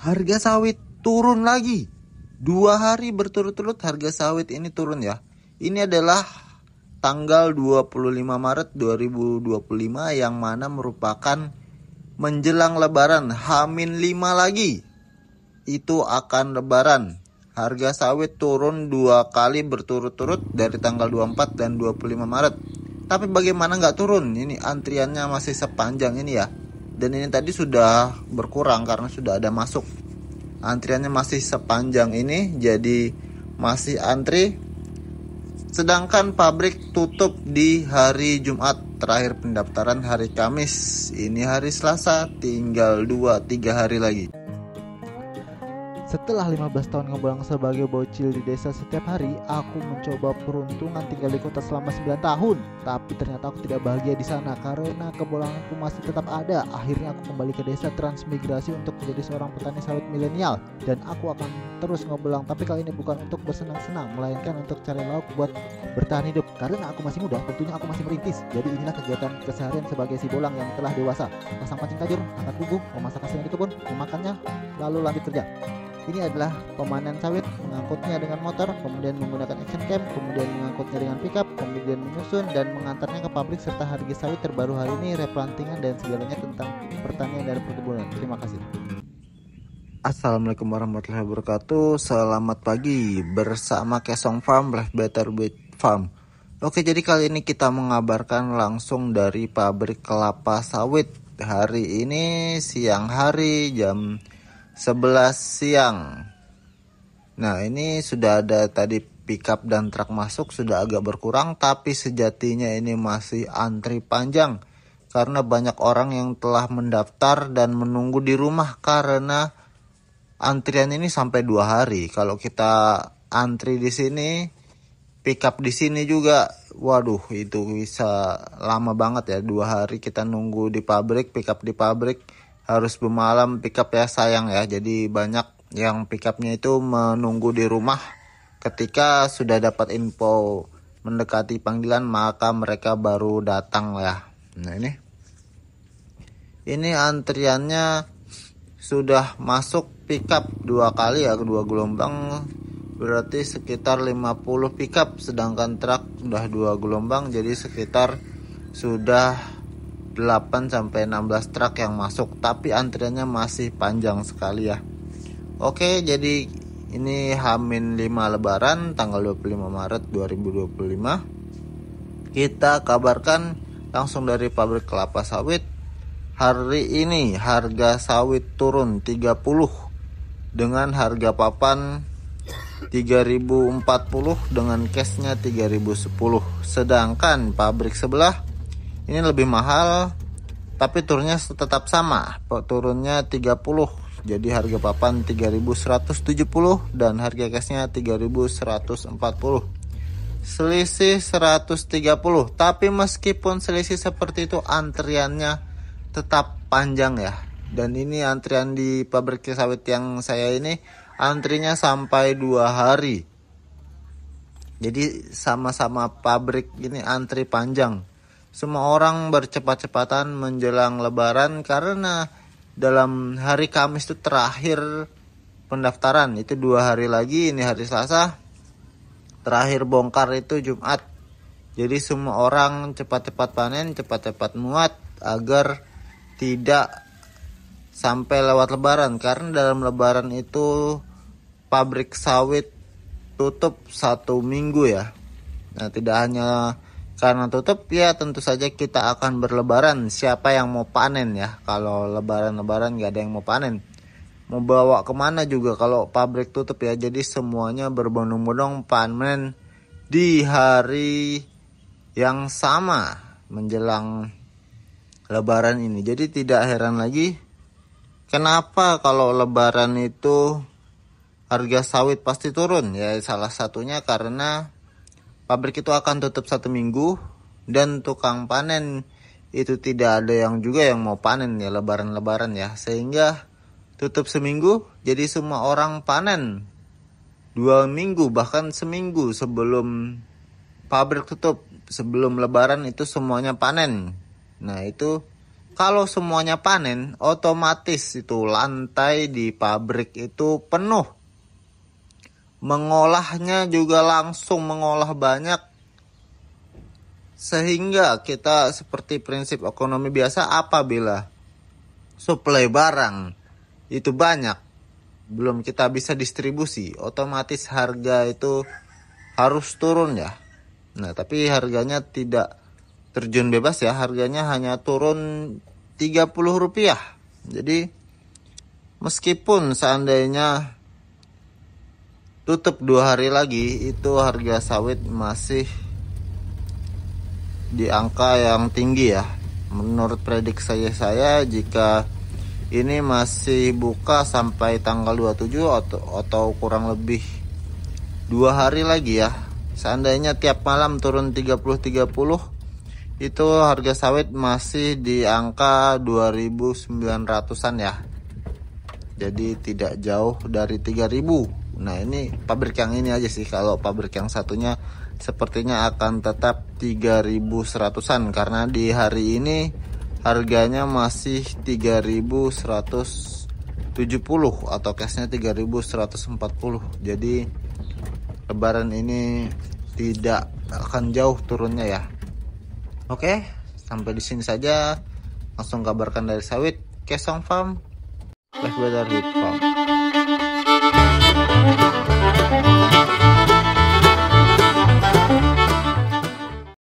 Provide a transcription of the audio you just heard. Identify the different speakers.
Speaker 1: harga sawit turun lagi. 2 hari berturut-turut harga sawit ini turun ya. Ini adalah tanggal 25 Maret 2025 yang mana merupakan menjelang lebaran. H-5 lagi itu akan lebaran. Harga sawit turun 2 kali berturut-turut dari tanggal 24 dan 25 Maret. Tapi bagaimana nggak turun? Ini antriannya masih sepanjang ini ya. Dan ini tadi sudah berkurang karena sudah ada masuk. Antriannya masih sepanjang ini, jadi masih antri. Sedangkan pabrik tutup di hari Jumat. Terakhir pendaftaran hari Kamis. Ini hari Selasa, tinggal 2-3 hari lagi.
Speaker 2: Setelah 15 tahun ngebelang sebagai bocil di desa setiap hari, aku mencoba peruntungan tinggal di kota selama 9 tahun. Tapi ternyata aku tidak bahagia di sana karena kebolanganku masih tetap ada. Akhirnya aku kembali ke desa transmigrasi untuk menjadi seorang petani sawit milenial. Dan aku akan terus ngebelang, tapi kali ini bukan untuk bersenang-senang, melainkan untuk cari lauk buat bertahan hidup. Karena aku masih muda, tentunya aku masih merintis. Jadi inilah kegiatan keseharian sebagai si bolang yang telah dewasa. Pasang pancing tajur, angkat bubuh, memasak hasilnya di kebun, memakannya, lalu lanjut kerja. Ini adalah pemanen sawit, mengangkutnya dengan motor, kemudian menggunakan action cam, kemudian mengangkutnya dengan pickup, kemudian menyusun dan mengantarnya ke pabrik serta harga sawit terbaru hari ini, replantingan dan segalanya tentang pertanian dan perkebunan. Terima kasih.
Speaker 1: Assalamualaikum warahmatullahi wabarakatuh. Selamat pagi bersama Kesong Farm, Life Better with Farm. Oke, jadi kali ini kita mengabarkan langsung dari pabrik kelapa sawit. Hari ini siang hari jam 11 siang. Nah, ini sudah ada tadi pickup dan truk masuk, sudah agak berkurang, tapi sejatinya ini masih antri panjang karena banyak orang yang telah mendaftar dan menunggu di rumah karena antrian ini sampai 2 hari. Kalau kita antri di sini, pickup di sini juga, waduh itu bisa lama banget ya. 2 hari kita nunggu di pabrik, pickup di pabrik. Harus bermalam pickup ya, sayang ya. Jadi banyak yang pickupnya itu menunggu di rumah. Ketika sudah dapat info mendekati panggilan, maka mereka baru datang ya. Nah ini antriannya sudah masuk pickup 2 kali ya, 2 gelombang. Berarti sekitar 50 pickup. Sedangkan truk sudah 2 gelombang, jadi sekitar sudah 8-16 truk yang masuk, tapi antriannya masih panjang sekali ya. Oke, jadi ini H-5 lebaran tanggal 25 Maret 2025. Kita kabarkan langsung dari pabrik kelapa sawit. Hari ini harga sawit turun 30 dengan harga papan 3040 dengan cashnya 3010. Sedangkan pabrik sebelah ini lebih mahal, tapi turunnya tetap sama. Turunnya 30. Jadi harga papan 3170 dan harga cashnya 3140. Selisih 130. Tapi meskipun selisih seperti itu, antriannya tetap panjang ya. Dan ini antrian di pabrik sawit yang saya ini, antrinya sampai 2 hari. Jadi sama-sama pabrik ini antri panjang. Semua orang bercepat-cepatan menjelang lebaran karena dalam hari Kamis itu terakhir pendaftaran. Itu 2 hari lagi, ini hari Selasa. Terakhir bongkar itu Jumat. Jadi semua orang cepat-cepat panen, cepat-cepat muat agar tidak sampai lewat lebaran. Karena dalam lebaran itu pabrik sawit tutup 1 minggu ya. Nah, tidak hanya karena tutup ya, tentu saja kita akan berlebaran. Siapa yang mau panen ya? Kalau lebaran-lebaran gak ada yang mau panen. Mau bawa kemana juga kalau pabrik tutup ya. Jadi semuanya berbondong-bondong panen di hari yang sama menjelang lebaran ini. Jadi tidak heran lagi kenapa kalau lebaran itu harga sawit pasti turun. Ya salah satunya karena pabrik itu akan tutup 1 minggu dan tukang panen itu tidak ada yang juga yang mau panen ya lebaran-lebaran ya. Sehingga tutup seminggu, jadi semua orang panen 2 minggu bahkan seminggu sebelum pabrik tutup. Sebelum lebaran itu semuanya panen. Nah itu Kalau semuanya panen, otomatis itu lantai di pabrik itu penuh. Mengolahnya juga langsung mengolah banyak. Sehingga kita seperti prinsip ekonomi biasa, apabila suplai barang itu banyak, belum kita bisa distribusi, otomatis harga itu harus turun ya. Nah, tapi harganya tidak terjun bebas ya, harganya hanya turun Rp30. Jadi meskipun seandainya tutup 2 hari lagi, itu harga sawit masih di angka yang tinggi ya. Menurut prediksi saya, jika ini masih buka sampai tanggal 27 atau kurang lebih 2 hari lagi ya, seandainya tiap malam turun 30-30, itu harga sawit masih di angka 2.900-an ya. Jadi tidak jauh dari 3.000. Nah, ini pabrik yang ini aja sih. Kalau pabrik yang satunya sepertinya akan tetap 3.100-an, karena di hari ini harganya masih 3.170 atau cashnya 3.140. Jadi lebaran ini tidak akan jauh turunnya ya. Oke, sampai di sini saja. Langsung kabarkan dari sawit, Kesong Farm, Life Better with Farm.